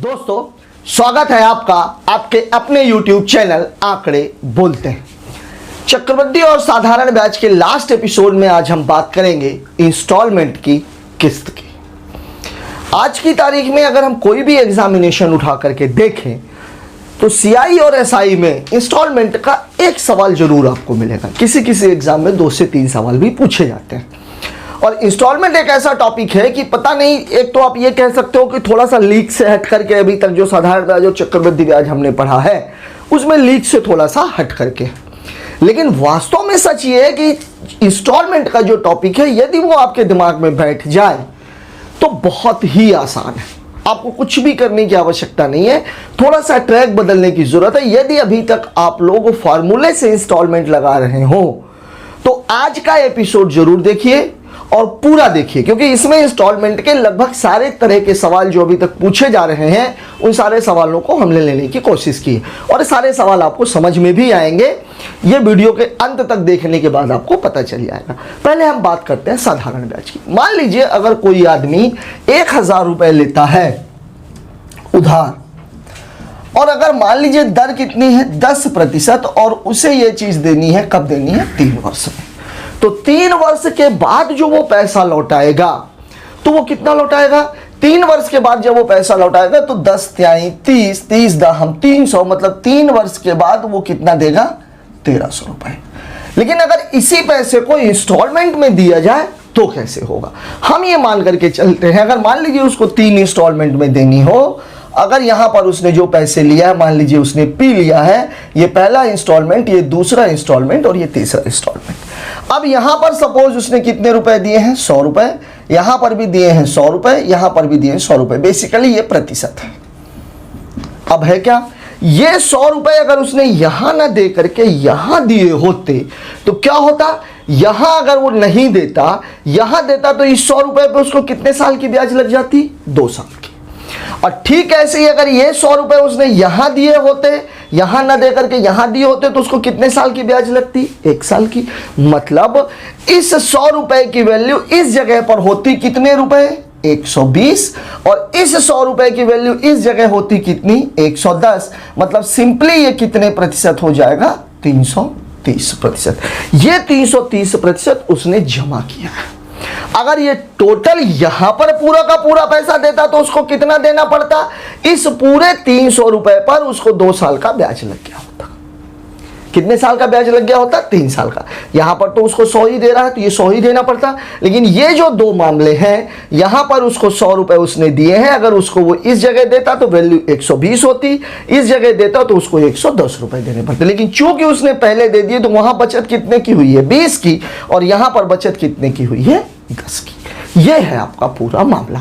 दोस्तों, स्वागत है आपका आपके अपने YouTube चैनल आंकड़े बोलते हैं। चक्रवृद्धि और साधारण ब्याज के लास्ट एपिसोड में आज हम बात करेंगे इंस्टॉलमेंट की किस्त की। आज की तारीख में अगर हम कोई भी एग्जामिनेशन उठा करके देखें तो CI और SI में इंस्टॉलमेंट का एक सवाल जरूर आपको मिलेगा। किसी किसी एग्जाम में 2 से 3 सवाल भी पूछे जाते हैं। और इंस्टॉलमेंट एक ऐसा टॉपिक है कि पता नहीं, एक तो आप ये कह सकते हो कि थोड़ा सा लीक से हट करके अभी तक जो साधारण ब्याज और चक्रवृद्धि ब्याज हमने पढ़ा है उसमें लीक से थोड़ा सा हट करके, लेकिन वास्तव में सच ये है कि इंस्टॉलमेंट का जो टॉपिक है यदि वो आपके दिमाग में बैठ जाए तो बहुत ही आसान है। आपको कुछ भी करने की आवश्यकता नहीं है, थोड़ा सा ट्रैक बदलने की जरूरत है। यदि अभी तक आप लोग फॉर्मूले से इंस्टॉलमेंट लगा रहे हो तो आज का एपिसोड जरूर देखिए और पूरा देखिए, क्योंकि इसमें इंस्टॉलमेंट के लगभग सारे तरह के सवाल जो अभी तक पूछे जा रहे हैं उन सारे सवालों को हमने लेने की कोशिश की और सारे सवाल आपको समझ में भी आएंगे। ये वीडियो के अंत तक देखने के बाद आपको पता चल जाएगा। पहले हम बात करते हैं साधारण ब्याज की। मान लीजिए अगर कोई आदमी 1000 रुपए लेता है उधार, और अगर मान लीजिए दर कितनी है 10% और उसे ये चीज देनी है, कब देनी है? 3 वर्ष में। तो 3 वर्ष के बाद जो वो पैसा लौटाएगा तो वो कितना लौटाएगा? 3 वर्ष के बाद जब वो पैसा लौटाएगा तो 10 तिहाई 30, 30 दहम 300, मतलब 3 वर्ष के बाद वो कितना देगा? 1300 रुपए। लेकिन अगर इसी पैसे को इंस्टॉलमेंट में दिया जाए तो कैसे होगा? हम ये मान करके चलते हैं, अगर मान लीजिए उसको 3 इंस्टॉलमेंट में देनी हो, अगर यहां पर उसने जो पैसे लिया है, मान लीजिए उसने पी लिया है, ये पहला इंस्टॉलमेंट, ये दूसरा इंस्टॉलमेंट और ये तीसरा इंस्टॉलमेंट। अब यहां पर सपोज उसने कितने रुपए दिए हैं? 100 रुपए। यहां पर भी दिए हैं 100 रुपए, यहां पर भी दिए हैं 100 रुपए। बेसिकली ये प्रतिशत है। अब है क्या, ये 100 रुपए अगर उसने यहां ना दे करके यहां दिए होते तो क्या होता? यहां अगर वो नहीं देता, यहां देता तो इस 100 रुपए पे उसको कितने साल की ब्याज लग जाती? 2 साल की। और ठीक ऐसे ही अगर ये 100 रुपए उसने यहां दिए होते, यहां ना दे करके यहां दिए होते तो उसको कितने साल की ब्याज लगती? 1 साल की। मतलब इस 100 रुपए की वैल्यू इस जगह पर होती कितने रुपए? 120। और इस 100 रुपए की वैल्यू इस जगह होती कितनी? 110। मतलब सिंपली ये कितने प्रतिशत हो जाएगा? 330%। ये 330% उसने जमा किया है। अगर ये टोटल यहां पर पूरा का पूरा पैसा देता तो उसको कितना देना पड़ता? इस पूरे 300 रुपए पर उसको 2 साल का ब्याज लग गया होता। कितने साल का ब्याज लग गया होता? 3 साल का। यहां पर तो उसको 100 ही दे रहा है तो ये 100 ही देना पड़ता। लेकिन ये जो 2 मामले हैं, यहां पर उसको 100 रुपए उसने दिए हैं, अगर उसको वो इस जगह देता तो वैल्यू 120 होती, इस जगह देता तो उसको 110 रुपए देने पड़ते। लेकिन चूंकि उसने पहले दे दिए तो वहां बचत कितने की हुई है? 20 की। और यहां पर बचत कितने की हुई है? 10 की। यह है आपका पूरा मामला।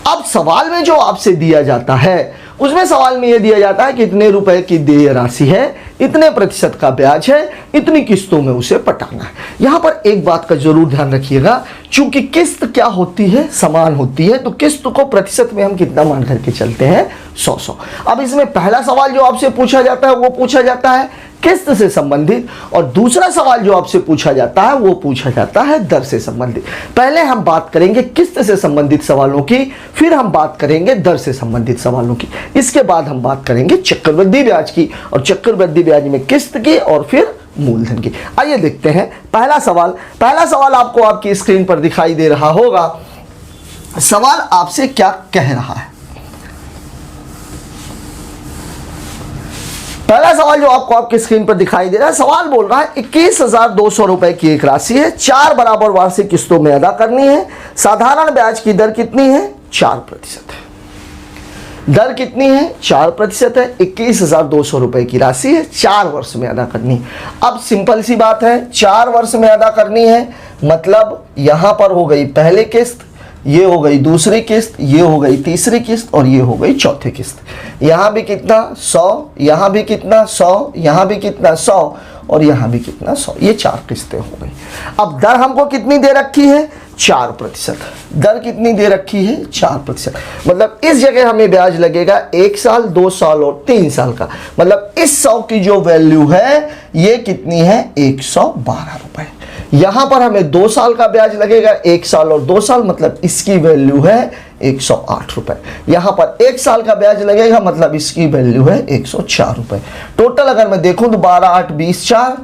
अब सवाल में जो आपसे दिया जाता है उसमें सवाल में यह दिया जाता है कि इतने रुपए की देय राशि है, इतने प्रतिशत का ब्याज है, इतनी किस्तों में उसे पटाना है। यहां पर एक बात का जरूर ध्यान रखिएगा, चूंकि किस्त क्या होती है? समान होती है, तो किस्त को प्रतिशत में हम कितना मान करके चलते हैं? 100। अब इसमें पहला सवाल जो आपसे पूछा जाता है वो पूछा जाता है किस्त से संबंधित, और दूसरा सवाल जो आपसे पूछा जाता है वो पूछा जाता है दर से संबंधित। पहले हम बात करेंगे किस्त से संबंधित सवालों की, फिर हम बात करेंगे दर से संबंधित सवालों की, इसके बाद हम बात करेंगे चक्रवृद्धि ब्याज की और चक्रवृद्धि ब्याज में किस्त की और फिर मूलधन की। आइए देखते हैं पहला सवाल। पहला सवाल आपको आपकी स्क्रीन पर दिखाई दे रहा होगा। सवाल आपसे क्या कह रहा है? पहला सवाल जो आपको आपकी स्क्रीन पर दिखाई दे रहा है, सवाल बोल रहा है 21,200 रुपए की एक राशि है, 4 बराबर वार्षिक किस्तों में अदा करनी है। साधारण ब्याज की दर कितनी है? 4% है। दर कितनी है? 4% है। 21,200 रुपए की राशि है, 4 वर्ष में अदा करनी है। अब सिंपल सी बात है, 4 वर्ष में अदा करनी है, मतलब यहां पर हो गई पहली किस्त, ये हो गई दूसरी किस्त, ये हो गई तीसरी किस्त और ये हो गई चौथी किस्त। यहां भी कितना? 100, यहां भी कितना? 100, यहां भी कितना? 100 और यहां भी कितना? 100। ये 4 किस्तें हो गई। अब दर हमको कितनी दे रखी है? 4%। दर कितनी दे रखी है? 4%। मतलब इस जगह हमें ब्याज लगेगा 1 साल, 2 साल और 3 साल का। मतलब इस 100 की जो वैल्यू है ये कितनी है? 112 रुपए। यहां पर हमें 2 साल का ब्याज लगेगा, 1 साल और 2 साल, मतलब इसकी वैल्यू है 108 रुपए। यहां पर 1 साल का ब्याज लगेगा, मतलब इसकी वैल्यू है 104 रुपए। टोटल अगर मैं देखूं तो 12 8 20 4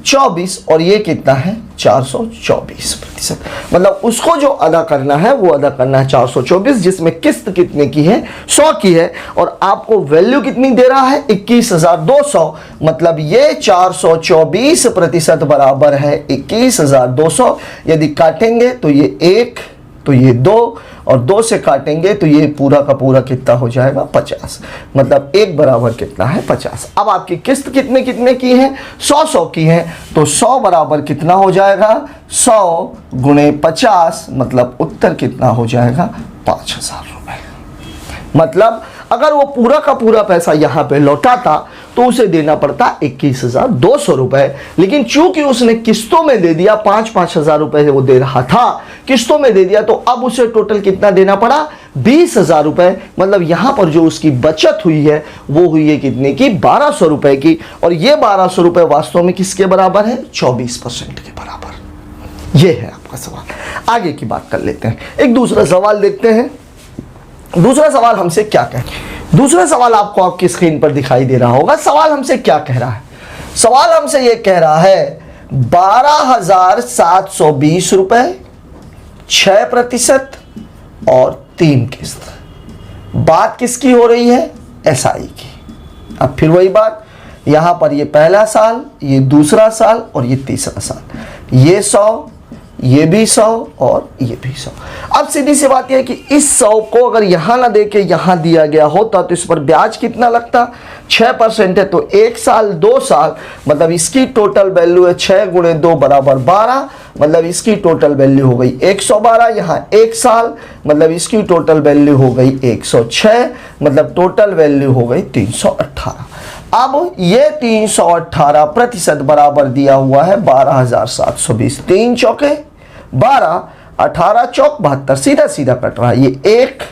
24 और ये कितना है 424%। मतलब उसको जो अदा करना है वो अदा करना है 424, जिसमें किस्त कितने की है 100 की है, और आपको वैल्यू कितनी दे रहा है 21,200। मतलब ये 424% बराबर है 21,200। यदि काटेंगे तो ये 1, तो ये 2 और 2 से काटेंगे तो ये पूरा का पूरा कितना हो जाएगा 50। मतलब 1 बराबर कितना है 50। अब आपकी किस्त कितने कितने की है 100 की है, तो 100 बराबर कितना हो जाएगा 100 गुणे 50, मतलब उत्तर कितना हो जाएगा 5,000 रुपए। मतलब अगर वो पूरा का पूरा पैसा यहाँ पे लौटाता तो उसे देना पड़ता 21,200 रुपए, लेकिन चूंकि उसने किस्तों में दे दिया, 5-5 हजार रुपए वो दे रहा था, किस्तों में दे दिया, तो अब उसे टोटल कितना देना पड़ा 20,000 रुपए। मतलब यहां पर जो उसकी बचत हुई है वो हुई है कितने की 1,200 रुपए की, और ये 1,200 रुपए वास्तव में किसके बराबर है 24% के बराबर। ये है आपका सवाल। आगे की बात कर लेते हैं, एक दूसरा सवाल देखते हैं। दूसरा सवाल हमसे क्या कह, दूसरा सवाल आपको आपकी स्क्रीन पर दिखाई दे रहा होगा। सवाल हमसे क्या कह रहा है, सवाल हमसे यह कह रहा है 12,720 रुपए 6% और 3 किस्त। बात किसकी हो रही है एसआई की। अब फिर वही बात, यहां पर ये पहला साल, ये दूसरा साल और ये तीसरा साल, ये 100, ये भी 100 और ये भी 100। अब सीधी सी बात यह है कि इस 100 को अगर यहां ना देके यहां दिया गया होता तो इस पर ब्याज कितना लगता 6% है, तो 1 साल 2 साल, मतलब इसकी टोटल वैल्यू है 6 गुणे 2 बराबर 12, मतलब इसकी टोटल वैल्यू हो गई 112। यहाँ 1 साल, मतलब इसकी टोटल वैल्यू हो गई 106, मतलब टोटल वैल्यू हो गई 318। अब ये 318% बराबर दिया हुआ है 12,720। 3 चौके 12, 18 चौक 72, सीधा सीधा कट रहा है। ये 1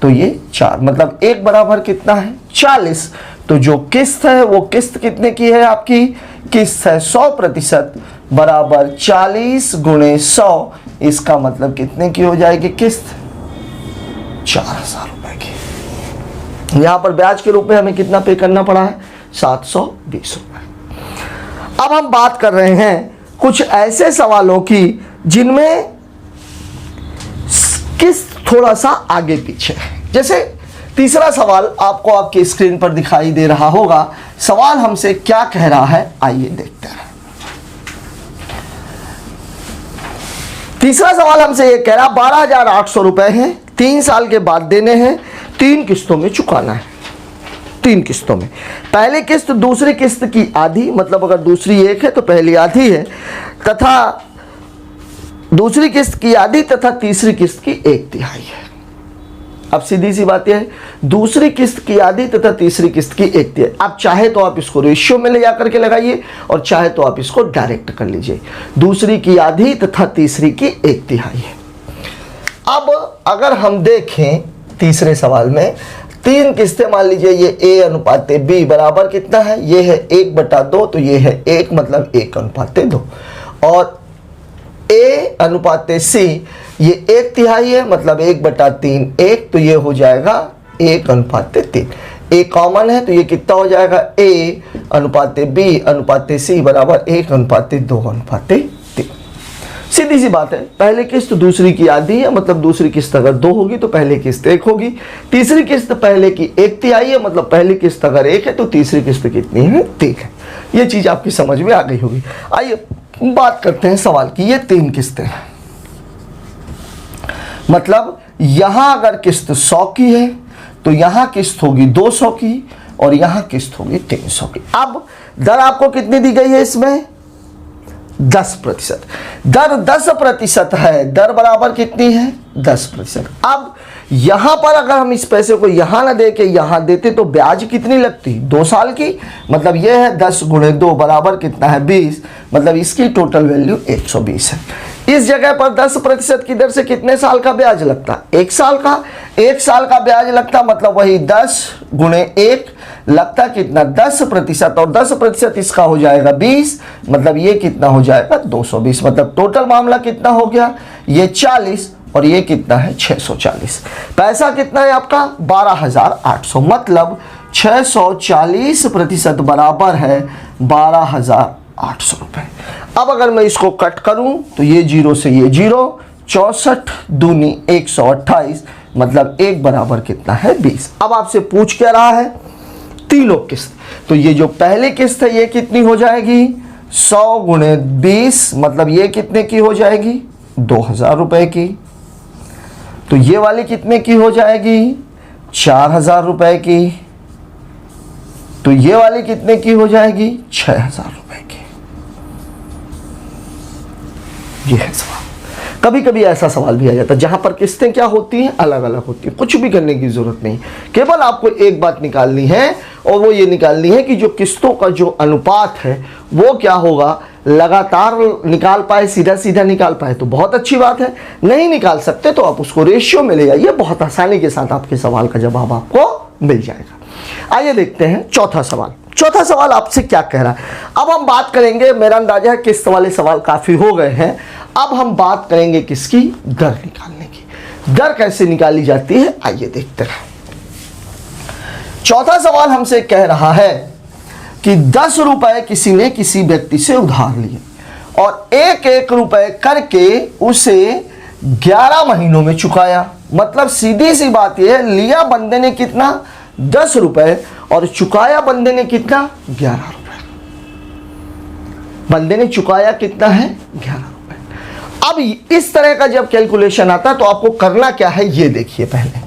तो ये 4, मतलब 1 बराबर कितना है 40। तो जो किस्त है वो किस्त कितने की है आपकी, किस्त है 100% बराबर 40 गुणे 100। इसका मतलब कितने की हो जाएगी किस्त 4,000 रुपए की। यहां पर ब्याज के रूप में हमें कितना पे करना पड़ा है 720 रुपए। अब हम बात कर रहे हैं कुछ ऐसे सवालों की जिनमें किस्त थोड़ा सा आगे पीछे है। जैसे तीसरा सवाल आपको आपकी स्क्रीन पर दिखाई दे रहा होगा। सवाल हमसे क्या कह रहा है आइए देखते हैं। तीसरा सवाल हमसे यह कह रहा 12,800 रुपए हैं, 3 साल के बाद देने हैं, 3 किस्तों में चुकाना है। 3 किस्तों में, पहली किस्त दूसरी किस्त की आधी, मतलब अगर दूसरी 1 है तो पहली आधी है, तथा दूसरी किस्त की आधी तथा तीसरी किस्त की 1/3 है। अब सीधी सी बात यह है, दूसरी किस्त की आधी तथा तीसरी किस्त की 1/3। आप चाहे तो आप इसको रेशियो में ले जाकर के लगाइए और चाहे तो आप इसको डायरेक्ट कर लीजिए। दूसरी की आधी तथा तीसरी की 1/3 है। अब अगर हम देखें तीसरे सवाल में 3 किस्तें, मान लीजिए ये A अनुपात B बराबर कितना है, ये है 1/2, तो ये है 1, मतलब 1/2, और A अनुपात C ये 1/3 है, मतलब 1/3 1, तो ये हो जाएगा 1/3। A कॉमन है तो ये कितना हो जाएगा A अनुपात B अनुपात C बराबर 1/2/3। सीधी सी बात है, पहली किस्त दूसरी की आधी है, मतलब दूसरी किस्त अगर 2 होगी तो पहली किस्त 1 होगी। तीसरी किस्त पहले की 1/3 है, मतलब पहली किस्त अगर 1 है तो तीसरी किस्त कितनी है 3 है। ये चीज आपकी समझ में आ गई होगी। आइए बात करते हैं सवाल की। ये 3 किस्तें हैं, मतलब यहां अगर किस्त 100 की है तो यहां किस्त होगी 200 की और यहां किस्त होगी 300 की। अब दर आपको कितनी दी गई है इसमें 10%। दर 10% है, दर बराबर कितनी है 10%। अब यहां पर अगर हम इस पैसे को यहां ना दे के यहां देते तो ब्याज कितनी लगती 2 साल की, मतलब यह है 10 गुणे 2 बराबर कितना है 20, मतलब इसकी टोटल वैल्यू 120 है। इस जगह पर 10% की दर से कितने साल का ब्याज लगता 1 साल का। 1 साल का ब्याज लगता, मतलब वही 10 गुणे 1, लगता कितना 10%, और 10% इसका हो जाएगा 20, मतलब ये कितना हो जाएगा 220। मतलब टोटल मामला कितना हो गया, ये 40 और ये कितना है 640। पैसा कितना है आपका 12,800, मतलब 640% बराबर है 12,800 रुपये। अब अगर मैं इसको कट करूं तो ये 0 से ये 0, 64 दूनी 128, मतलब 1 बराबर कितना है 20। अब आपसे पूछ क्या रहा है, तीनों किस्त, तो ये जो पहली किस्त है ये कितनी हो जाएगी 100 गुणे 20, मतलब ये कितने की हो जाएगी 2,000 रुपए की। तो ये वाली कितने की हो जाएगी 4,000 रुपए की। तो ये वाली कितने की हो जाएगी 6,000 रुपए की। ये है सवाल। कभी कभी ऐसा सवाल भी आ जाता है जहां पर किस्तें क्या होती हैं, अलग अलग होती हैं। कुछ भी करने की जरूरत नहीं, केवल आपको एक बात निकालनी है, और वो ये निकालनी है कि जो किस्तों का जो अनुपात है वो क्या होगा, लगातार निकाल पाए, सीधा सीधा निकाल पाए तो बहुत अच्छी बात है। नहीं निकाल सकते तो आप उसको रेशियो में ले जाइए, बहुत आसानी के साथ आपके सवाल का जवाब आपको मिल जाएगा। आइए देखते हैं चौथा सवाल। चौथा सवाल आपसे क्या कह रहा है। अब हम बात करेंगे, मेरा अंदाजा है किस्त वाले सवाल काफी हो गए हैं, अब हम बात करेंगे किसकी, दर निकालने की। दर कैसे निकाली जाती है आइए देखते हैं। चौथा सवाल हमसे कह रहा है कि 10 रुपए किसी ने किसी व्यक्ति से उधार लिए और 1-1 रुपए करके उसे 11 महीनों में चुकाया। मतलब सीधी सी बात यह है, लिया बंदे ने कितना 10 रुपए और चुकाया बंदे ने कितना 11 रुपए। बंदे ने चुकाया कितना है 11 रुपए। अब इस तरह का जब कैलकुलेशन आता है तो आपको करना क्या है ये देखिए। पहले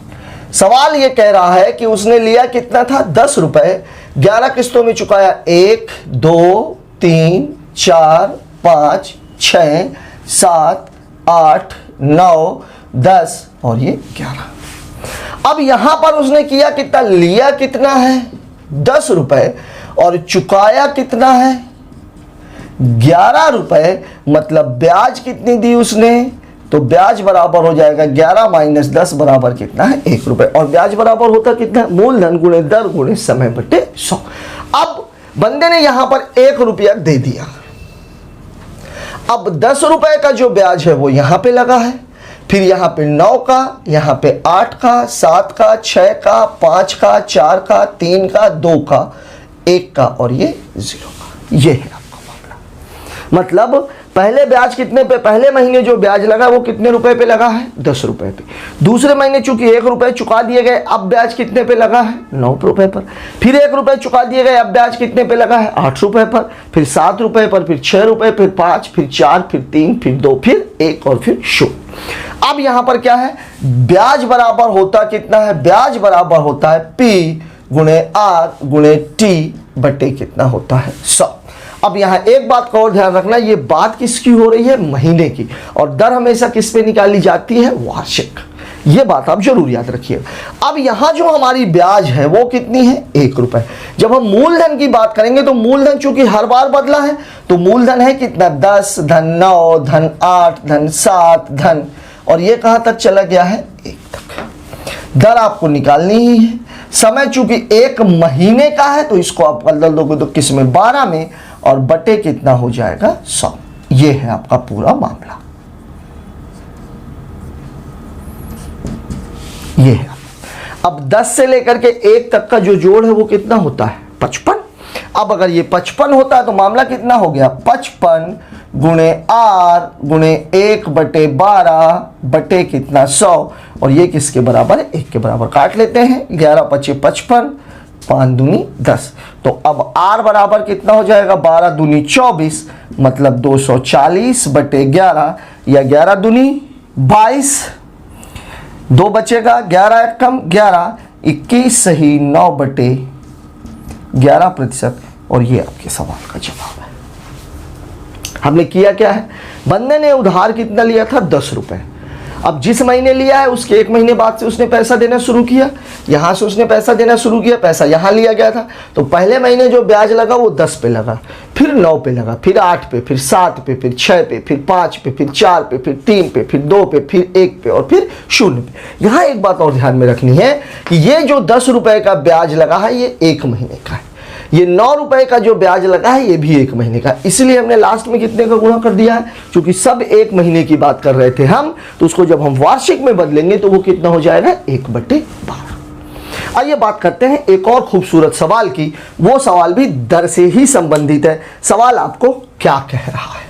सवाल ये कह रहा है कि उसने लिया कितना था 10 रुपए, 11 किस्तों में चुकाया 1, 2, 3, 4, 5, 6, 7, 8, 9, 10 और ये 11। अब यहां पर उसने किया कितना, लिया कितना है 10 रुपए और चुकाया कितना है 11 रुपए, मतलब ब्याज कितनी दी उसने, तो ब्याज बराबर हो जाएगा 11 माइनस 10 बराबर कितना है 1 रुपए। और ब्याज बराबर होता कितना है, मूलधन गुणे दर गुणे समय बटे 100। अब बंदे ने यहां पर 1 रुपया दे दिया, अब 10 रुपए का जो ब्याज है वो यहां पे लगा है, फिर यहां पे 9 का, यहां पे 8 का, 7 का, 6 का, 5 का, 4 का, 3 का, 2 का, 1 का और ये 0 का। ये है आपका मामला। मतलब पहले ब्याज कितने पे, पहले महीने जो ब्याज लगा वो कितने रुपए पे लगा है 10 रुपए पे। दूसरे महीने चूंकि 1 रुपए चुका दिए गए, अब ब्याज कितने पे लगा है 9 रुपए पर। फिर 1 रुपए चुका दिए गए, अब ब्याज कितने पे लगा है 8 रुपए पर, फिर 7 रुपए पर, फिर 6 रुपए, फिर 5, फिर 4, फिर 3, फिर 2, फिर 1 और फिर 0। अब यहां पर क्या है, ब्याज बराबर होता कितना है, ब्याज बराबर होता है P गुणे R गुणे T बटे कितना होता है 100। अब यहां एक बात का और ध्यान रखना, ये बात किसकी हो रही है, महीने की, और दर हमेशा किस पे निकाली जाती है, वार्षिक। ये बात आप जरूर याद रखिए। अब यहां जो हमारी ब्याज है वो कितनी है 1 रुपए। जब हम मूलधन की बात करेंगे तो मूलधन चूंकि हर बार बदला है तो मूलधन है कितना 10 धन 9 धन 8 धन 7 धन, और ये कहां तक चला गया है 1 तक। दर आपको निकालनी ही है। समय चूंकि 1 महीने का है तो इसको आप बदल दोगे तो किस में 12 में, और बटे कितना हो जाएगा 100। ये है आपका पूरा मामला। ये है। अब 10 से लेकर के 1 तक का जो जोड़ है वो कितना होता है 55। अब अगर ये 55 होता है तो मामला कितना हो गया 55 गुणे R गुणे 1 बटे 12 बटे कितना 100, और ये किसके बराबर है 1 के बराबर। काट लेते हैं, 11 × 5 = 55, 5 दूनी 10। तो अब R बराबर कितना हो जाएगा 12 दूनी 24, मतलब 240 बटे 11 या 11 दूनी 22, 2 बचेगा, 11 1 कम 11, 21 सही 9 बटे 11%, और ये आपके सवाल का जवाब है। हमने किया क्या है, बंदे ने उधार कितना लिया था 10 रुपए, अब जिस महीने लिया है उसके 1 महीने बाद से उसने पैसा देना शुरू किया, यहाँ से उसने पैसा देना शुरू किया, पैसा यहाँ लिया गया था, तो पहले महीने जो ब्याज लगा वो 10 पे लगा, फिर 9 पे लगा, फिर 8 पे, फिर 7 पे, फिर 6 पे, फिर 5 पे, फिर 4 पे, फिर 3 पे, फिर 2 पे, फिर 1 पे और फिर 0 पे। यहाँ एक बात और ध्यान में रखनी है कि ये जो 10 रुपए का ब्याज लगा है ये 1 महीने का है, ये 9 रुपए का जो ब्याज लगा है ये भी 1 महीने का, इसलिए हमने लास्ट में कितने का गुणा कर दिया है, क्योंकि सब 1 महीने की बात कर रहे थे हम, तो उसको जब हम वार्षिक में बदलेंगे तो वो कितना हो जाएगा 1/12। आइए बात करते हैं एक और खूबसूरत सवाल की, वो सवाल भी दर से ही संबंधित है। सवाल आपको क्या कह रहा है?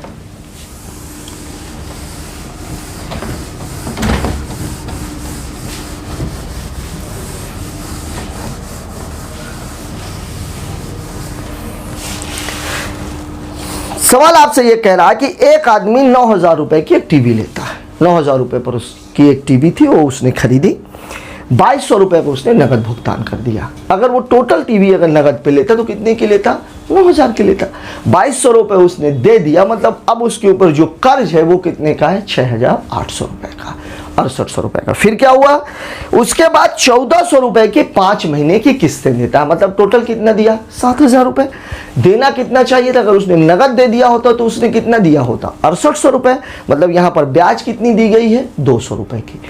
सवाल आपसे यह कह रहा है कि एक आदमी 9,000 रुपए की एक टीवी लेता है, 9,000 रुपए पर उसकी एक टीवी थी, वो उसने खरीदी, 2,200 रुपए को उसने नगद भुगतान कर दिया। अगर वो टोटल टीवी अगर नगद पे लेता तो कितने की लेता? 9,000 की लेता। 2,200 रुपए उसने दे दिया, मतलब अब उसके ऊपर जो कर्ज है वो कितने का है? 6,800 रुपए का, 6,800 रुपए का। फिर क्या हुआ? उसके बाद 1,400 रुपए की 5 महीने की किस्तें देता है, मतलब टोटल कितना दिया? 7,000 रुपए। देना कितना चाहिए था? अगर उसने नगद दे दिया होता तो उसने कितना दिया होता? 6,800 रुपए। मतलब यहां पर ब्याज कितनी दी गई है? 200 रुपए की।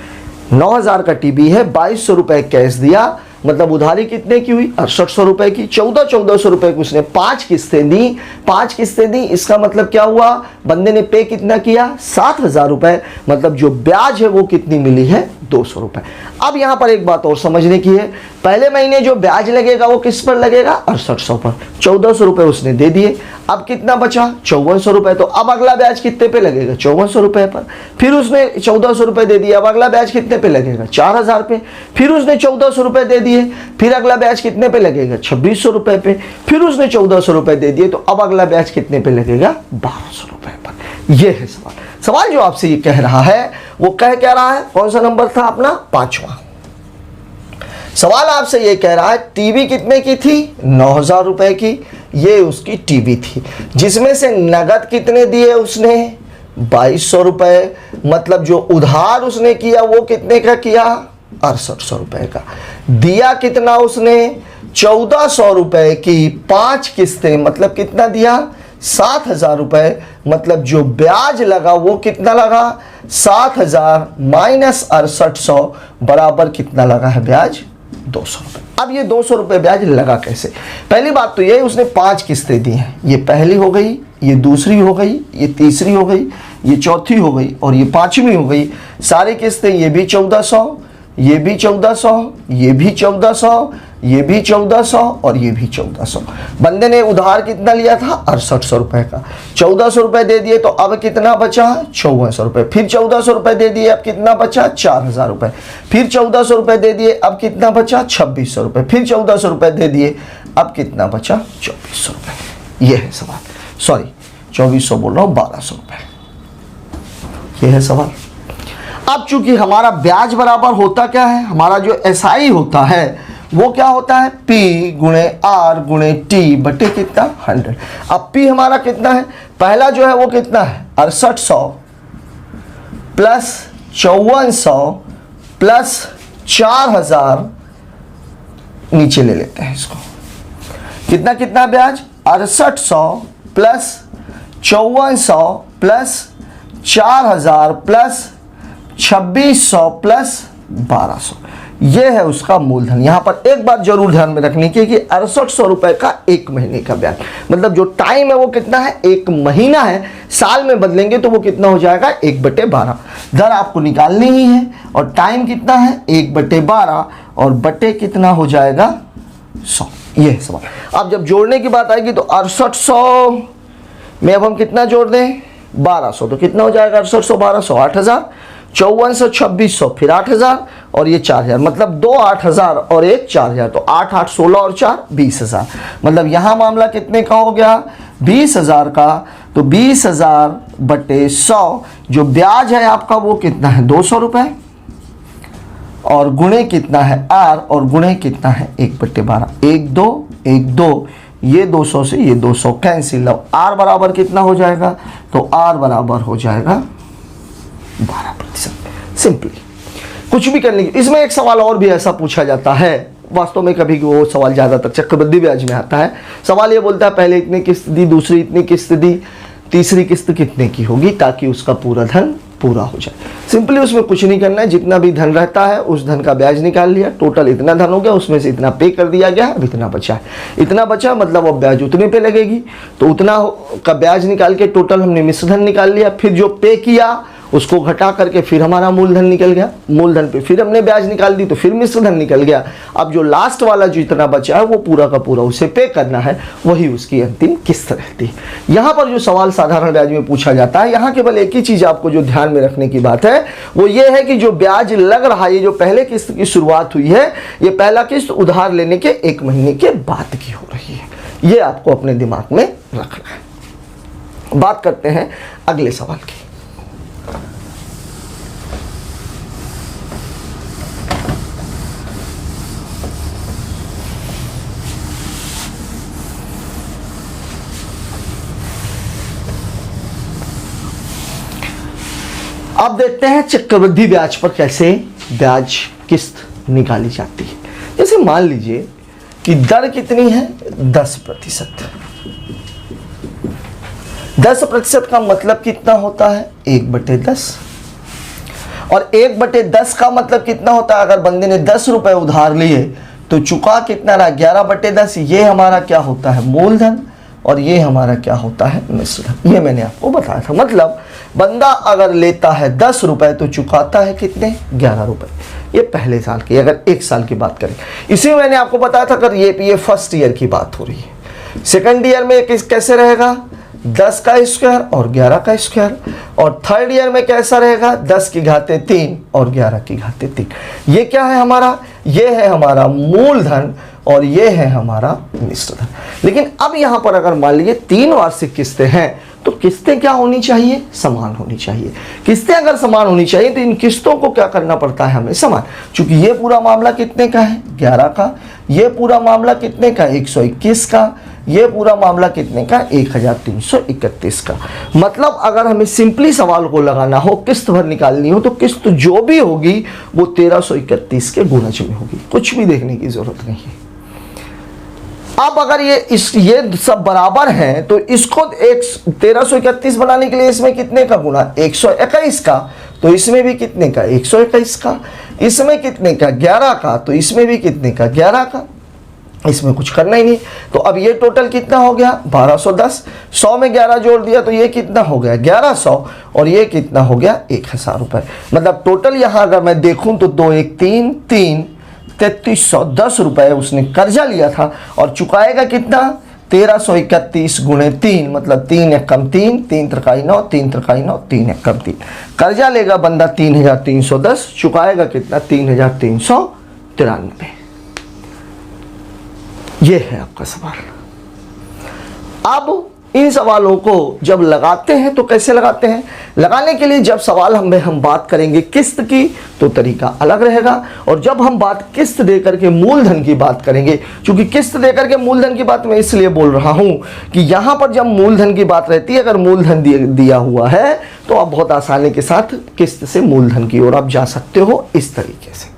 9,000 का टीवी है, 2,200 रुपए कैश दिया, मतलब उधारी कितने की हुई? 6,800 रुपए की। 1,400 रुपए की उसने 5 किस्तें दी, 5 किस्तें दी, इसका मतलब क्या हुआ? बंदे ने पे कितना किया? 7,000 रुपए, मतलब जो ब्याज है वो कितनी मिली है? 200 रुपए। अब यहां पर एक बात और समझने की है, पहले महीने जो ब्याज लगेगा वो किस पर लगेगा? 6,800 पर। 1,400 रुपए उसने दे दिए, अब कितना बचा? 5,400 रुपए। तो अब अगला ब्याज कितने पे लगेगा? 5,400 रुपए पर। फिर उसने 1,400 रुपए दे दिया, अब अगला ब्याज कितने पे लगेगा? 4,000 पे। फिर उसने 1,400 रुपए दे दिए, फिर अगला ब्याज कितने पे लगेगा? 2,600 रुपए पे। फिर उसने 1,400 रुपए दे दिए, तो अब अगला ब्याज कितने पे लगेगा? 1,200 रुपए पर। यह है सवाल। सवाल जो आपसे ये कह रहा है वो कह क्या रहा है? कौन सा नंबर था अपना? 5वां। सवाल आपसे ये कह रहा है टीवी कितने की थी? 9,000 रुपए की। ये उसकी टीवी थी, जिसमें से नगद कितने दिए उसने? 2,200 रुपए। मतलब जो उधार उसने किया वो कितने का किया? 6,800 रुपए का। दिया कितना उसने? 1,400 रुपए की 5 किस्तें, मतलब कितना दिया? 7,000 रुपए। मतलब जो ब्याज लगा वो कितना लगा? 7,000 माइनस 6,800 बराबर कितना लगा है ब्याज? 200 रुपए। अब ये 200 रुपए ब्याज लगा कैसे? पहली बात तो ये उसने 5 किस्तें दी हैं, ये पहली हो गई, ये दूसरी हो गई, ये तीसरी हो गई, ये चौथी हो गई और ये 5वीं हो गई। सारी किस्तें ये भी 1,400, ये भी 1,400, ये भी 1,400, ये भी 1,400 और ये भी 1,400। बंदे ने उधार कितना लिया था? 6,800 रुपए का। 1,400 रुपए दे दिए, तो अब कितना बचा? 5,400 रुपए। फिर 1,400 रुपए दे दिए, अब कितना बचा? 4,000 रुपए। फिर 1,400 रुपए दे दिए, अब कितना बचा? 2,600 रुपए। फिर 1,400 रुपए दे दिए, अब कितना बचा? 2,400 रुपए। यह है सवाल। सॉरी, 2,400 बोल रहा हूं, 1,200 रुपए। यह है सवाल। अब चूंकि हमारा ब्याज बराबर होता क्या है? हमारा जो SI होता है वो क्या होता है? P गुणे R गुणे T बटे कितना? 100। अब P हमारा कितना है? पहला जो है वो कितना है? 6,800 प्लस 5,400 प्लस 4,000, नीचे ले लेते हैं इसको। कितना कितना ब्याज? 6,800 प्लस 5,400 प्लस 4,000 प्लस 2,600 प्लस 1,200। यह है उसका मूलधन। यहां पर एक बात जरूर ध्यान में रखनी है कि 6,800 रुपए का 1 महीने का ब्याज, मतलब जो टाइम है वो कितना है? 1 महीना है। साल में बदलेंगे तो वो कितना हो जाएगा? 1/12। दर आपको निकालनी ही है और टाइम कितना है? 1/12 और बटे कितना हो जाएगा? 100। यह है सवाल। अब जब जोड़ने की बात आएगी तो 6,800 में अब हम कितना जोड़ दें? 1,200। तो कितना हो जाएगा? 6,800 1200 8,000, 5,400 2,600 फिर 8,000 और ये 4,000, मतलब 2 8,000 और एक 4,000, तो 8 8 16 और 4 20,000। मतलब यहां मामला कितने का हो गया? 20,000 का। तो 20,000 बटे 100, जो ब्याज है आपका वो कितना है? 200 रुपए और गुणे कितना है? R और गुणे कितना है? 1/12। 1 2 1 2, ये 200 से ये 200 कैंसिल। R बराबर कितना हो जाएगा? तो R बराबर हो जाएगा 12%। सिंपली कुछ भी करने की। इसमें एक सवाल और भी ऐसा पूछा जाता है, वास्तव में कभी वो सवाल ज़्यादातर चक्रवृद्धि ब्याज में आता है। सवाल ये बोलता है पहले इतनी किस्त दी, दूसरी इतनी किस्त दी, तीसरी किस्त कितने की होगी ताकि उसका पूरा धन पूरा हो जाए। सिंपली उसमें कुछ नहीं करना है, जितना भी धन रहता है उस धन का ब्याज निकाल लिया, टोटल इतना धन हो गया, उसमें से इतना पे कर दिया गया, अब इतना बचा है, इतना बचा मतलब अब ब्याज उतने पे लगेगी, तो उतना का ब्याज निकाल के टोटल हमने मिश्र धन निकाल लिया। फिर जो पे किया उसको घटा करके फिर हमारा मूलधन निकल गया, मूलधन पे फिर हमने ब्याज निकाल दी तो फिर मिश्र धन निकल गया। अब जो लास्ट वाला जो इतना बचा है वो पूरा का पूरा उसे पे करना है, वही उसकी अंतिम किस्त रहती है। यहाँ पर जो सवाल साधारण ब्याज में पूछा जाता है, यहाँ केवल एक ही चीज आपको जो ध्यान में रखने की बात है वो ये है कि जो ब्याज लग रहा है, ये जो पहले किस्त की शुरुआत हुई है, ये पहला किस्त उधार लेने के 1 महीने के बाद की हो रही है। ये आपको अपने दिमाग में रखना है। बात करते हैं अगले सवाल की। अब देखते हैं चक्रवृद्धि ब्याज पर कैसे ब्याज किस्त निकाली जाती है। जैसे मान लीजिए कि दर कितनी है 10%। 10% का मतलब कितना होता है 1/10, और 1/10 का मतलब कितना होता है, अगर बंदे ने 10 रुपए उधार लिए तो चुका कितना रहा 11/10। ये हमारा क्या होता है मूलधन, और ये हमारा क्या होता है मिश्र धन। ये मैंने आपको बताया था। मतलब बंदा अगर लेता है 10 रुपए तो चुकाता है कितने 11 रुपए। ये पहले साल की, अगर 1 साल की बात करें। इसी में मैंने आपको बताया था अगर ये फर्स्ट ईयर की बात हो रही है। सेकंड ईयर में कैसे रहेगा 10 का स्क्वायर और 11 का स्क्वायर, और थर्ड ईयर में कैसा रहेगा 10 की घाते 3 और 11 की घाते 3। ये क्या है हमारा, ये है हमारा मूलधन और ये है हमारा मिश्र धन। लेकिन अब यहां पर अगर मान लीजिए 3 वार्षिक किस्तें हैं तो किस्तें क्या होनी चाहिए, समान होनी चाहिए। किस्तें अगर समान होनी चाहिए तो इन किस्तों को क्या करना पड़ता है हमें समान। चूंकि ये पूरा मामला कितने का है 11 का, ये पूरा मामला कितने का 121 का, ये पूरा मामला कितने का 1331 का। मतलब अगर हमें सिंपली सवाल को लगाना हो, किस्त भर निकालनी हो, तो किस्त जो भी होगी वो 1331 के गुणज में होगी। कुछ भी देखने की जरूरत नहीं है। अब अगर ये सब बराबर हैं तो इसको 1331 बनाने के लिए इसमें कितने का गुना 121 का, तो इसमें भी कितने का 121 का, इसमें कितने का 11 का, तो इसमें भी कितने का 11 का। इसमें कुछ करना ही नहीं। तो अब ये टोटल कितना हो गया 1210। 100 में 11 जोड़ दिया तो ये कितना हो गया 1100, और ये कितना हो गया 1000 रुपए। मतलब टोटल यहां अगर मैं देखूं तो 2 1 3 3 3310 रुपए उसने कर्जा लिया था, और चुकाएगा कितना 1331 गुणे 3, मतलब 3 एकम 3, 3 त्रिकाई 9, 3 त्रिकाई 9, 3 एकम 3। कर्जा लेगा बंदा 3310, चुकाएगा कितना 3393। ये है आपका सवाल। अब इन सवालों को जब लगाते हैं तो कैसे लगाते हैं, लगाने के लिए जब सवाल हम बात करेंगे किस्त की तो तरीका अलग रहेगा, और जब हम बात किस्त देकर के मूलधन की बात करेंगे, क्योंकि किस्त देकर के मूलधन की बात मैं इसलिए बोल रहा हूं कि यहां पर जब मूलधन की बात रहती है, अगर मूलधन दिया हुआ है तो आप बहुत आसानी के साथ किस्त से मूलधन की ओर आप जा सकते हो इस तरीके से।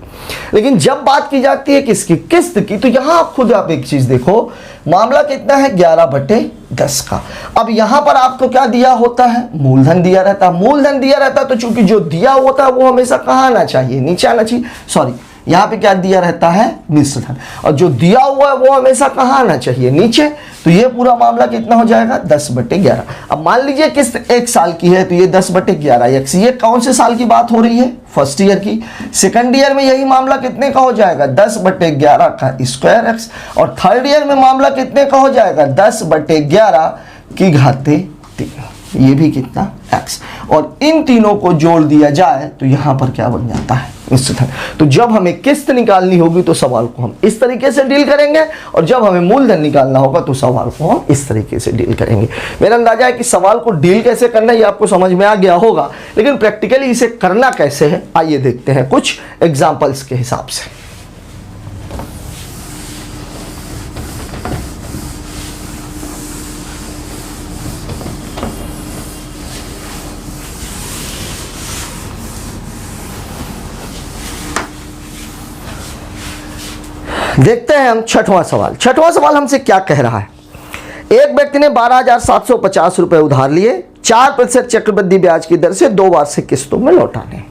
लेकिन जब बात की जाती है किसकी किस्त की, तो यहां खुद आप एक चीज देखो, मामला कितना है 11/10 का। अब यहां पर आपको क्या दिया होता है मूलधन दिया रहता। मूलधन दिया रहता तो चूंकि जो दिया होता है वो हमेशा कहां आना चाहिए नीचे आना चाहिए, सॉरी यहां पे क्या दिया रहता है मिश्र धन, और जो दिया हुआ है वो हमेशा कहां आना चाहिए नीचे। तो ये पूरा मामला कितना हो जाएगा 10/11। अब मान लीजिए किस्त 1 साल की है तो ये 10/11 ये कौन से साल की बात हो रही है फर्स्ट ईयर की। सेकंड ईयर में यही मामला कितने का हो जाएगा 10/11 का स्क्वायर एक्स, और थर्ड ईयर में मामला कितने का हो जाएगा 10/11 की घाते 3, ये भी कितना x। और इन तीनों को जोड़ दिया जाए तो यहां पर क्या बन जाता है मिश्र धन। तो जब हमें किस्त निकालनी होगी तो सवाल को हम इस तरीके से डील करेंगे, और जब हमें मूलधन निकालना होगा तो सवाल को हम इस तरीके से डील करेंगे। मेरा अंदाजा है कि सवाल को डील कैसे करना है ये आपको समझ में आ गया होगा, लेकिन प्रैक्टिकली इसे करना कैसे है आइए देखते हैं कुछ एग्जाम्पल्स के हिसाब से। देखते हैं हम छठवां सवाल। छठवां सवाल हमसे क्या कह रहा है। एक व्यक्ति ने 12,750 रुपए उधार लिए, 4% चक्रवृद्धि ब्याज की दर से 2 वार्षिक किस्तों में लौटाने।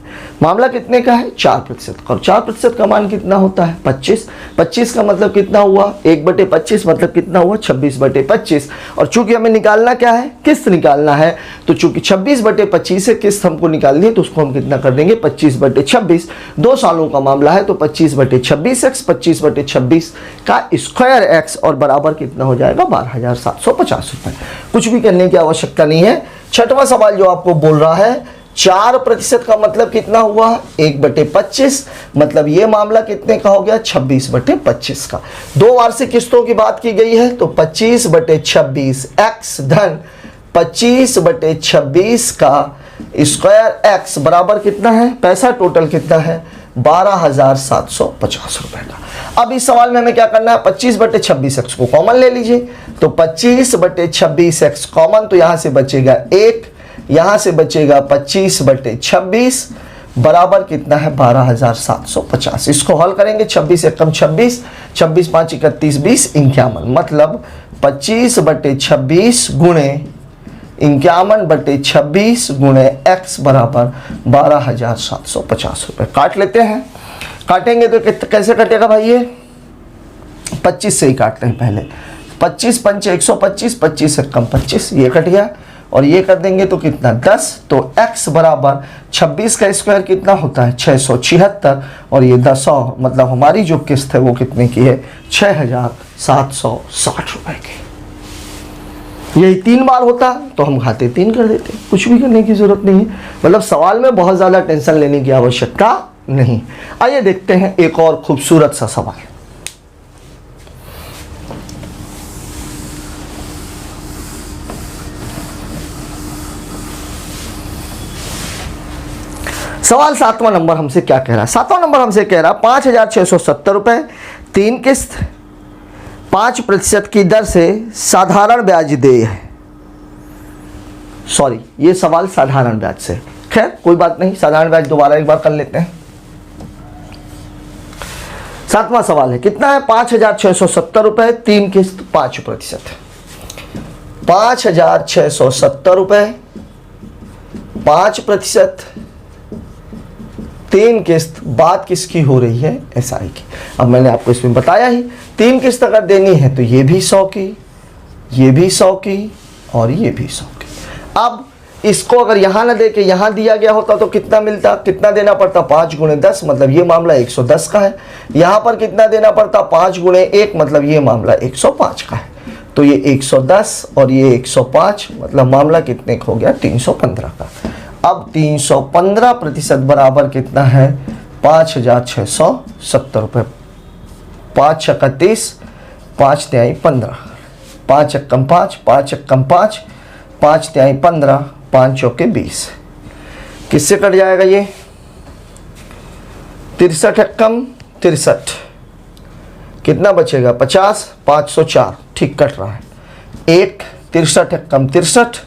मामला कितने का है? 4%। और 4% का मान कितना होता है? 25। 25 का मतलब कितना हुआ? 1/25 मतलब कितना हुआ? 26/25। और चूंकि हमें निकालना क्या है? किस्त निकालना है। तो चूंकि 26/25 से किस्त हमको निकालनी है, तो उसको हम कितना कर देंगे? 25/26। 2 सालों का मामला है, तो 25/26x, 25/26 का स्क्वायर x, और बराबर कितना हो जाएगा? 12,750 रुपए। कुछ भी करने की आवश्यकता नहीं है। छठवां सवाल जो आपको बोल रहा है 4% का मतलब कितना हुआ? 1/25। मतलब ये मामला कितने का हो गया? 26/25 का। 2 वार्षिक किस्तों की बात की गई है, तो 25/26 x धन 25/26 का स्क्वायर x बराबर कितना है? पैसा टोटल कितना है? 12,750 रुपए का। अब इस सवाल में हमें क्या करना है? 25/26x को कॉमन ले लीजिए। तो 25/26x कॉमन, तो यहां से बचेगा 1, यहां से बचेगा 25/26 बराबर कितना है? 12,750। इसको हल करेंगे। 26 एकम 26, 26 5 31 20 51, मतलब 25/26 गुणे 51/26 गुणे x बराबर 12,750 रुपए। काट लेते हैं। काटेंगे तो कैसे कटेगा भाई? ये 25 से ही काटते हैं पहले। 25 पंचे 125, 25 एकम 25, ये कट गया। और ये कर देंगे तो कितना? 10। तो x बराबर 26 का स्क्वायर कितना होता है? 676, और ये 10 मतलब हमारी जो किस्त है वो कितने की है? 6,760 रुपए की। यही 3 बार होता तो हम घाते 3 कर देते। कुछ भी करने की जरूरत नहीं है। मतलब सवाल में बहुत ज्यादा टेंशन लेने की आवश्यकता नहीं। आइए देखते हैं एक और खूबसूरत सा सवाल। सवाल 7वां नंबर हमसे क्या कह रहा है? 7वां नंबर हमसे कह रहा है 5,670 रुपए, 3 किस्त, 5% की दर से साधारण ब्याज देय है। सॉरी, ये सवाल साधारण ब्याज से। खैर कोई बात नहीं, साधारण ब्याज दोबारा एक बार कर लेते हैं। 7वां सवाल है, कितना है? 5,670 रुपए, 3 किस्त, 5%। 5,670 रुपए, 5%, 3 किस्त। बात किसकी हो रही है? SI की। अब मैंने आपको इसमें बताया ही, 3 किस्त अगर देनी है तो ये भी 100 की, ये भी 100 की, और ये भी 100 की। अब इसको अगर यहां ना दे के यहां दिया गया होता तो कितना मिलता? कितना देना पड़ता? 5 गुणे 10, मतलब ये मामला 110 का है। यहां पर कितना देना पड़ता? 5 गुणे 1, मतलब ये मामला 105 का है। तो ये 110 और ये 105, मतलब मामला कितने का हो गया? 315 का। अब 315% बराबर कितना है? 5,670 रुपए। 5 छक्का 30, 5 तिहाई 15, 5 एकम 5, 5 एकम 5, 5 तिहाई 15, 5 चौके 20। किससे कट जाएगा ये? 63 एकम 63, कितना बचेगा? 50, 504, ठीक कट रहा है। 1 63 एकम 63,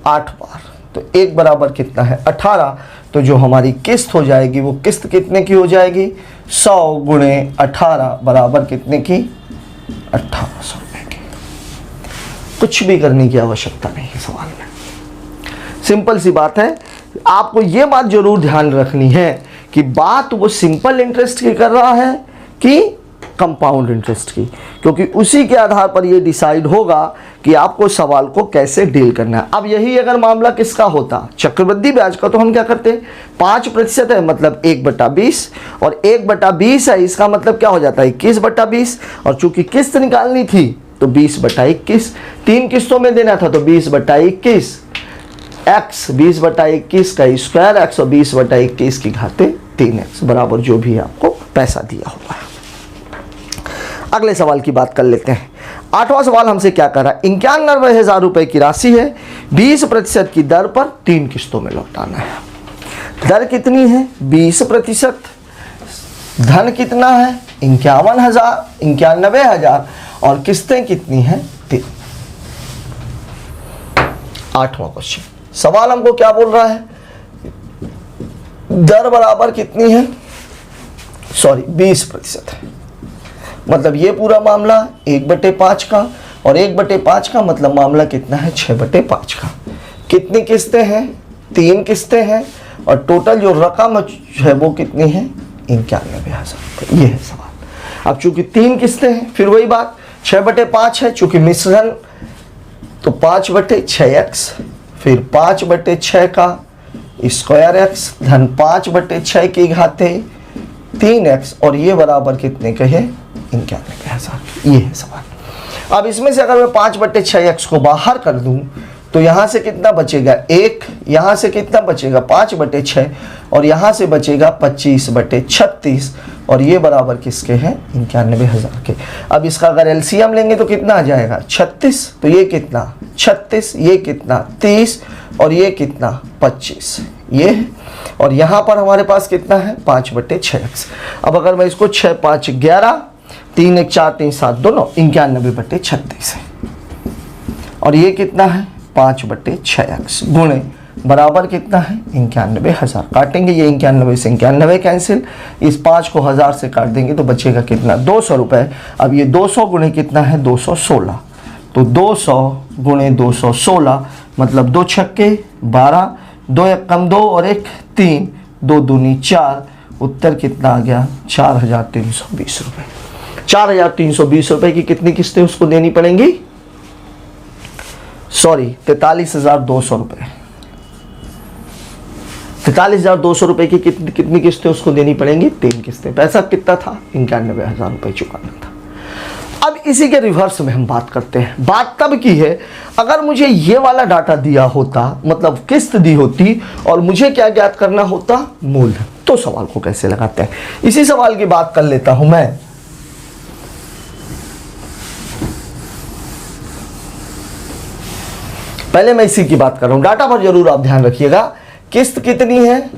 8 बार, तो 1 बराबर कितना है? 18। तो जो हमारी किस्त हो जाएगी वो किस्त कितने की हो जाएगी? 100 गुणे 18 बराबर कितने की? 1800 रुपए की। कुछ भी करने की आवश्यकता नहीं है सवाल में। सिंपल सी बात है। आपको ये बात जरूर ध्यान रखनी है कि बात वो सिंपल इंटरेस्ट की कर रहा है कि कंपाउंड इंटरेस्ट की, क्योंकि उसी के आधार पर यह डिसाइड होगा कि आपको सवाल को कैसे डील करना है। अब यही अगर मामला किसका होता? चक्रवृद्धि ब्याज का, तो हम क्या करते? 5% है मतलब 1/20, और 1/20 है, इसका मतलब क्या हो जाता है? 21/20। और चूंकि किस्त निकालनी थी तो 20/21, 3 किस्तों में देना था तो 20/21 x, 20/21 का स्क्वायर x, और 20/21 की घाते 3x बराबर जो भी आपको पैसा दिया हुआ है। अगले सवाल की बात कर लेते हैं। 8वां सवाल हमसे क्या कर रहा है? 91,000 रुपए की राशि है, 20% की दर पर 3 किस्तों में लौटाना है। दर कितनी है? 20%। धन कितना है? 91,000, और किस्तें कितनी हैं? 3। 8वां क्वेश्चन, सवाल हमको क्या बोल रहा है? दर बराबर कितनी है? सॉरी 20% है। मतलब ये पूरा मामला 1/5 का, और 1/5 का मतलब मामला कितना है 6/5 का। कितनी किस्तें हैं? 3 किस्तें हैं, और टोटल जो रकम है वो कितनी है 91,000। ये है सवाल। अब चूंकि 3 किस्तें हैं, फिर वही बात 6/5 है, चूंकि मिश्रण तो 5/6x, फिर 5/6 का स्क्वायर x धन 5/6 की घाते 3x, और ये बराबर कितने के है 91,000। ये है सवाल। अब इसमें से अगर मैं 5/6x को बाहर कर दूं तो यहाँ से कितना बचेगा 1, यहाँ से कितना बचेगा 5/6, और यहाँ से बचेगा 25/36, और ये बराबर किसके हैं 91,000 के। अब इसका अगर एलसीएम लेंगे तो कितना आ जाएगा 36, तो ये कितना 36, ये कितना 30, और ये कितना 25, ये है। और यहाँ पर हमारे पास कितना है 5/6x। अब अगर मैं इसको 6 5 11, 3 1 4 3 7 दोनों 91/36 है, और ये कितना है 5/6x गुणे बराबर कितना है 91,000। काटेंगे ये 91 से 91 कैंसिल, इस 5 को 1000 से काट देंगे तो बचेगा कितना 200 रुपये। अब ये 200 गुणे कितना है 216, तो 200 गुणे 216 मतलब 2 छक्के 12, 2 1 कम 2 और 1 3, 2 दूनी 4, उत्तर कितना आ गया 4,320 रुपये। 4,320 रुपये की कितनी किस्तें उसको देनी पड़ेंगी, सॉरी 43,200 रुपये। 43,200 रुपये की कितनी किस्तें उसको देनी पड़ेंगी 3 किस्तें। पैसा कितना था 91,000 रुपये चुकाना था। अब इसी के रिवर्स में हम बात करते हैं। बात तब की है अगर मुझे ये वाला डाटा दिया होता, मतलब किस्त दी होती, और मुझे क्या ज्ञात करना होता मूलधन, तो सवाल को कैसे लगाते हैं इसी सवाल की बात कर लेता हूं मैं। पहले मैं इसी की बात कर रहा हूं, डाटा पर जरूर आप ध्यान रखिएगा। किस्त कितनी है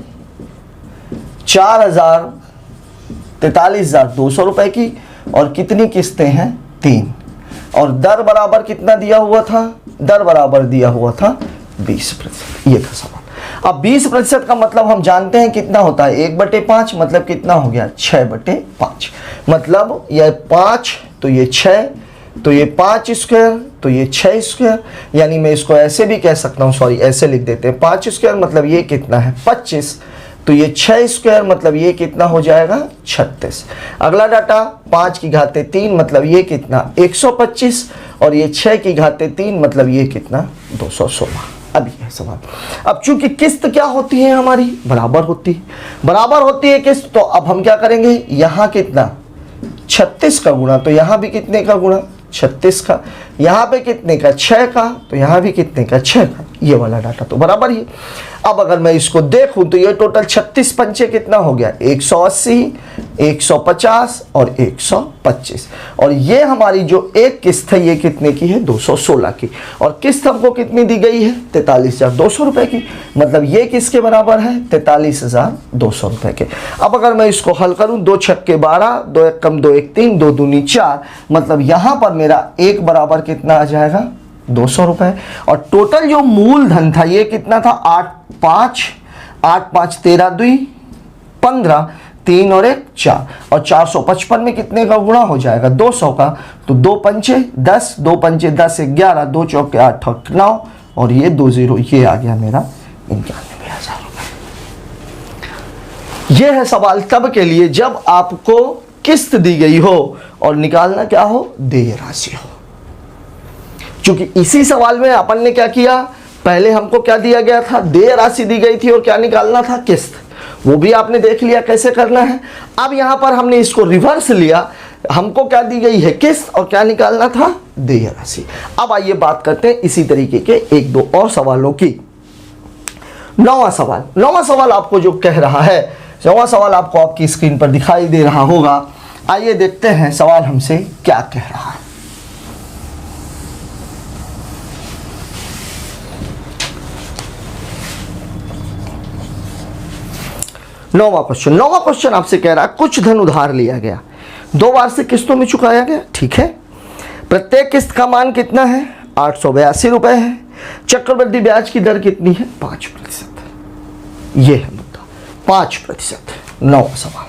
43,200 रुपए की, और कितनी किस्तें हैं 3, और दर बराबर कितना दिया हुआ था, दर बराबर दिया हुआ था 20%। ये था सवाल। अब 20% का मतलब हम जानते हैं कितना होता है 1/5, मतलब कितना हो गया 6/5, मतलब यह 5 तो ये 6, तो ये 5 स्क्वायर तो ये 6 स्क्वायर, यानी मैं इसको ऐसे भी कह सकता हूँ, सॉरी ऐसे लिख देते हैं 5 स्क्वायर मतलब ये कितना है 25, तो ये 6 स्क्वायर मतलब ये कितना हो जाएगा 36। अगला डाटा 5 की घाते 3 मतलब ये कितना 125, और ये 6 की घाते 3 मतलब ये कितना 216। अब ये सवाल। अब चूंकि किस्त क्या होती है हमारी बराबर होती है, बराबर होती है किस्त, तो अब हम क्या करेंगे यहाँ कितना 36 का गुणा, तो यहाँ भी कितने का गुणा 36 का, यहाँ पे कितने का 6 का, तो यहाँ भी कितने का 6 का। ये वाला डाटा तो बराबर ही। अब अगर मैं इसको देखूं तो ये टोटल 36 पंचे कितना हो गया 180, 150 और 125, और ये हमारी जो एक किस्त है ये कितने की है 216 की, और किस्त हमको कितनी दी गई है 43,200 रुपए की, मतलब ये किसके बराबर है 43,200 रुपए के। अब अगर मैं इसको हल करूं 2 छक्के 12, 2 1 कम 2 1 3, 2 दूनी 4, मतलब यहां पर मेरा एक बराबर कितना आ जाएगा 200 रुपए, और टोटल जो मूलधन था ये कितना था 8 5 13 2 15, 3 और 1 4, और 455 में कितने का गुणा हो जाएगा 200 का, तो 2 पंचे 10, 2 पंचे 10 11, 2 चौके 8 और 9, और ये 2 0, ये आ गया मेरा 91,000 रुपए। ये है सवाल तब के लिए जब आपको किस्त दी गई हो और निकालना क्या हो देय राशि हो। क्योंकि इसी सवाल में अपन ने क्या किया, पहले हमको क्या दिया गया था देय राशि दी गई थी और क्या निकालना था किस्त, वो भी आपने देख लिया कैसे करना है। अब यहां पर हमने इसको रिवर्स लिया, हमको क्या दी गई है किस्त और क्या निकालना था देय राशि। अब आइए बात करते हैं इसी तरीके के 1-2 और सवालों की। 9वां सवाल आपको जो कह रहा है, 9वां सवाल आपको आपकी स्क्रीन पर दिखाई दे रहा होगा। आइए देखते हैं सवाल हमसे क्या कह रहा है। 9वां क्वेश्चन आपसे कह रहा है कुछ धन उधार लिया गया, 2 वार्षिक किस्तों में चुकाया गया, ठीक है। प्रत्येक किस्त का मान कितना है 882 रुपए है। चक्रवृद्धि ब्याज की दर कितनी है 5%। यह है मुद्दा 5%। 9वां सवाल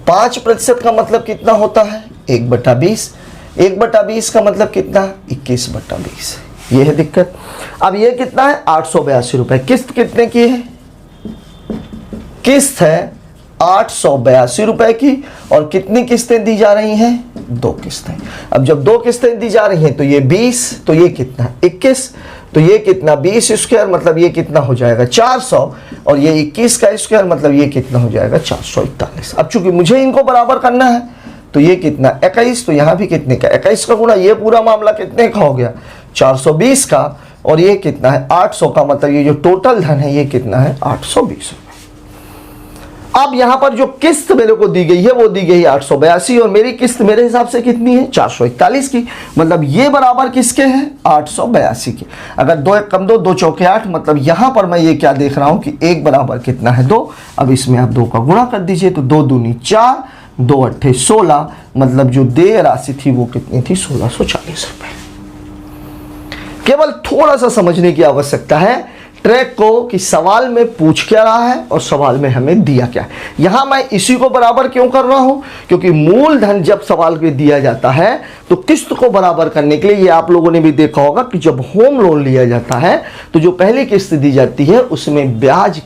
5% का मतलब कितना होता है 1/20, 1/20 का मतलब कितना, 21/20, ये है दिक्कत। अब ये कितना है, 882 रुपए। किस्त कितने की है, किस्त है 882 रुपए की, और कितनी किस्तें दी जा रही हैं, 2 किस्तें। अब जब 2 किस्तें दी जा रही हैं तो ये 20, तो ये कितना 21, तो ये कितना 20 स्क्वायर, मतलब ये कितना हो जाएगा 400, और ये 21 का स्क्वायर मतलब ये कितना हो जाएगा 441। अब चूंकि मुझे इनको बराबर करना है तो ये कितना 21, तो यहाँ भी कितने का 21 का गुणा, ये पूरा मामला कितने का हो गया 420 का, और ये कितना है 800 का, मतलब ये जो टोटल धन है ये कितना है 820 रुपए। अब यहां पर जो किस्त मेरे को दी गई है वो दी गई 882, और मेरी किस्त मेरे हिसाब से कितनी है 441 की, मतलब ये बराबर किसके हैं 882 के। अगर 2 1 कम 2, 2 चौके 8, मतलब यहां पर मैं ये क्या देख रहा हूं कि 1 बराबर कितना है 2। अब इसमें आप 2 का गुणा कर दीजिए, तो 2 दूनी 4, 2 अट्ठे 16, मतलब जो देय राशि थी वो कितनी थी 1640 रुपए। केवल थोड़ा सा समझने की आवश्यकता है ट्रैक को कि सवाल में पूछ क्या रहा है और सवाल में हमें दिया क्या है। यहां मैं इसी को बराबर क्यों कर रहा हूं, क्योंकि मूलधन जब सवाल में दिया जाता है तो किस्त को बराबर करने के लिए, ये आप लोगों ने भी देखा होगा कि जब होम लोन लिया जाता है तो जो पहली किस्त दी जाती है उसमें ब्याज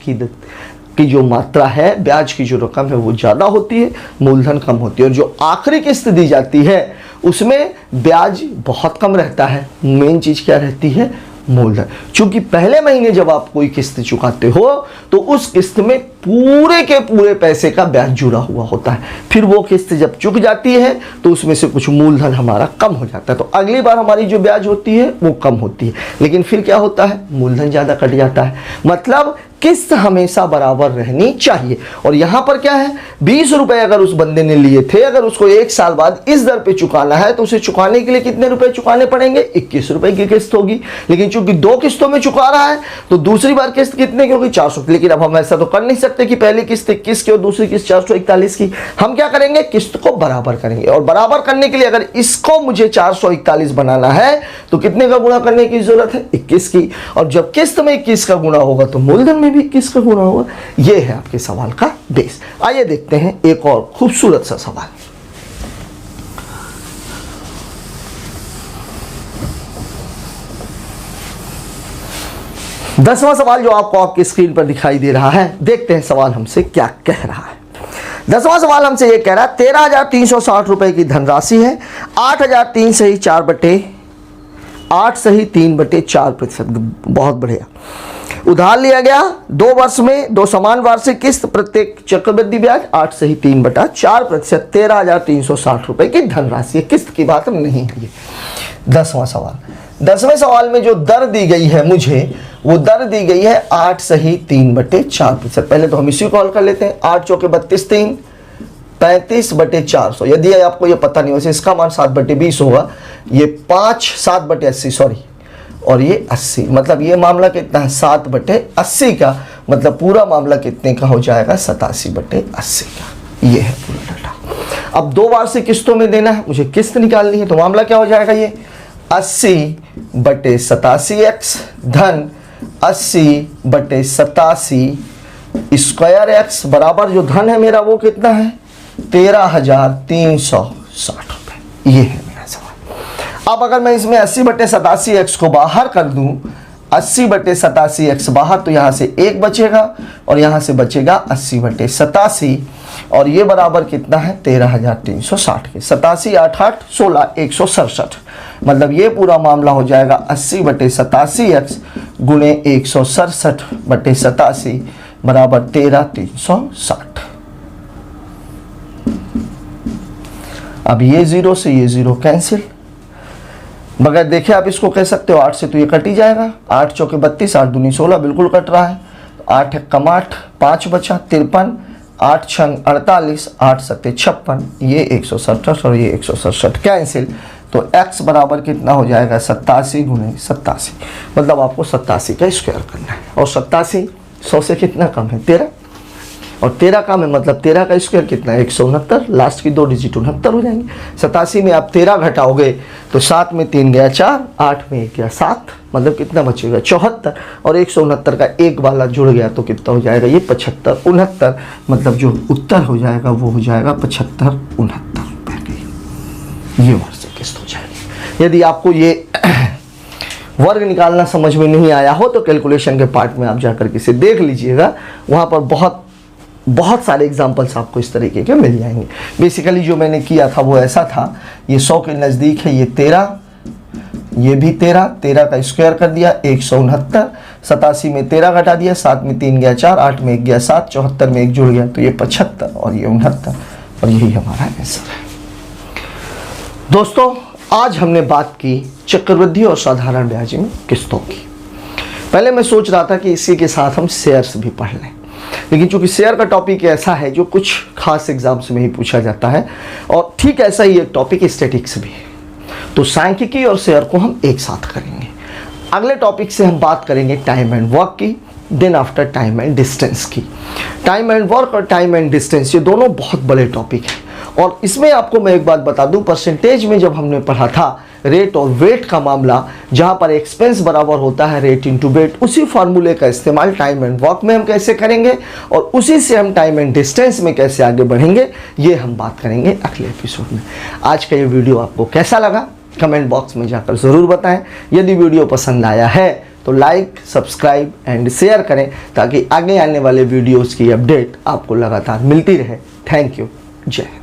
की जो मात्रा है, ब्याज की जो रकम है वो ज़्यादा होती है, मूलधन कम होती है, और जो आखिरी किस्त दी जाती है उसमें ब्याज बहुत कम रहता है। मेन चीज़ क्या रहती है, मूलधन। चूंकि पहले महीने जब आप कोई किस्त चुकाते हो तो उस किस्त में पूरे के पूरे पैसे का ब्याज जुड़ा हुआ होता है, फिर वो किस्त जब चुक जाती है तो उसमें से कुछ मूलधन हमारा कम हो जाता है, तो अगली बार हमारी जो ब्याज होती है वो कम होती है, लेकिन फिर क्या होता है मूलधन ज़्यादा कट जाता है। मतलब किस्त हमेशा बराबर रहनी चाहिए। और यहां पर क्या है, 20 रुपए अगर उस बंदे ने लिए थे, अगर उसको 1 साल बाद इस दर पे चुकाना है तो उसे चुकाने के लिए कितने रुपए चुकाने पड़ेंगे, 21 रुपए की किस्त होगी। लेकिन चूंकि 2 किस्तों में चुका रहा है तो दूसरी बार किस्त कितने की होगी 400। लेकिन अब हम ऐसा तो कर नहीं सकते कि पहली किस्त 21 की और दूसरी किस्त 441 की। हम क्या करेंगे, किस्त को बराबर करेंगे, और बराबर करने के लिए अगर इसको मुझे 441 बनाना है तो कितने का गुणा करने की जरूरत है, 21 की। और जब किस्त में 21 का गुणा होगा तो मूलधन में भी 21 का गुणा होगा। यह है आपके सवाल का बेस। आइए देखते हैं एक और खूबसूरत सा सवाल। दसवां सवाल जो आपको आपकी स्क्रीन पर दिखाई दे रहा है, देखते हैं सवाल हमसे क्या कह रहा है। दसवां सवाल हमसे यह कह रहा है 13,360 रुपए की धनराशि है, 8,003 सही 3/4%। बहुत बढ़िया। उधार लिया गया 2 वर्ष में 2 समान वार्षिक किस्त, प्रत्येक चक्रवृद्धि ब्याज 8 सही 3/4%, 13,360 रुपए की धनराशि है। किस्त की बात नहीं है ये। 10वां सवाल, 10वें सवाल में जो दर दी गई है मुझे, वो दर दी गई है 8 सही 3/4%। पहले तो हम इसी को हल कर लेते हैं। 8 चौके 32 3, 35/400। यदि आपको ये पता नहीं हो, इसका मान 7/20 होगा, ये 5 7/80 सॉरी, और ये 80, मतलब ये मामला कितना है 7/80 का, मतलब पूरा मामला कितने का हो जाएगा 87/80 का। ये है पूरा डाटा। अब 2 वार्षिक किस्तों में देना है, मुझे किस्त निकालनी है, तो मामला क्या हो जाएगा, ये 80/87x धन 80/87 स्क्वायर x बराबर जो धन है मेरा वो कितना है 13,360 रुपए। ये है मेरा सवाल। अब अगर मैं इसमें 80/87x को बाहर कर दूं, 80/87x बाहर, तो यहां से 1 बचेगा और यहां से बचेगा 80/87, और ये बराबर कितना है 13,360 के। 87 8 8 16 167, मतलब ये पूरा मामला हो जाएगा 80/87x गुणे 167/87 बराबर 13,360। अब ये 0 से ये 0 कैंसिल, मगर देखिए आप इसको कह सकते हो 8 से तो ये कट ही जाएगा। 8 चौके 32, 8 दूनी 16, बिल्कुल कट रहा है। 8 कम 8, 5 बचा 53, 8 छंग 48, 8 सत्ते 56, ये 167 और ये 167 कैंसिल, तो x बराबर कितना हो जाएगा 87 गुणे 87, मतलब आपको 87 का स्क्वायर करना है। और 87 100 से कितना कम है 13, और 13 कम है, मतलब 13 का स्क्वायर कितना है 169, लास्ट की 2 डिजिट 69 हो जाएंगे। 87 में आप 13 घटाओगे तो 7 में 3 गया 4, 8 में 1 गया 7, मतलब कितना बचेगा 74, और 169 का एक वाला जुड़ गया तो कितना हो जाएगा ये 75 69, मतलब जो उत्तर हो जाएगा वो हो जाएगा 75 69 रुपए के। ये वार्षिक किस्त हो जाएगी। यदि आपको ये वर्ग निकालना समझ में नहीं आया हो तो कैलकुलेशन के पार्ट में आप जाकर के इसे देख लीजिएगा, वहाँ पर बहुत सारे एग्जाम्पल्स आपको इस तरीके के मिल जाएंगे। बेसिकली जो मैंने किया था वो ऐसा था, ये 100 के नज़दीक है, ये 13, ये भी 13 का स्क्वायर कर दिया 169, 87 में 13 घटा दिया, 7 में 3 गया 4, 8 में 1 गया 7, 74 में 1 जुड़ गया तो ये 75 और ये 69 और यही हमारा आंसर है। दोस्तों आज हमने बात की चक्रवृद्धि और साधारण ब्याज में किस्तों की। पहले मैं सोच रहा था कि इसी के साथ हम शेयर्स भी पढ़ लें, लेकिन चूंकि शेयर का टॉपिक ऐसा है जो कुछ खास एग्जाम्स में ही पूछा जाता है और ठीक ऐसा ही एक टॉपिक स्टैटिक्स भी है, तो सांख्यिकी और शेयर को हम एक साथ करेंगे। अगले टॉपिक से हम बात करेंगे टाइम एंड वर्क की, then after time and distance की। टाइम एंड वर्क और टाइम एंड डिस्टेंस ये दोनों बहुत बड़े टॉपिक हैं और इसमें आपको मैं एक बात बता दूं, परसेंटेज में जब हमने पढ़ा था रेट और वेट का मामला, जहां पर एक्सपेंस बराबर होता है रेट इनटू वेट, उसी फार्मूले का इस्तेमाल टाइम एंड वर्क में हम कैसे करेंगे और उसी से हम टाइम एंड डिस्टेंस में कैसे आगे बढ़ेंगे, ये हम बात करेंगे अगले एपिसोड में। आज का ये वीडियो आपको कैसा लगा कमेंट बॉक्स में जाकर ज़रूर बताएं। यदि वीडियो पसंद आया है तो लाइक, सब्सक्राइब एंड शेयर करें ताकि आगे आने वाले वीडियोज़ की अपडेट आपको लगातार मिलती रहे। Thank you. जय हिंद।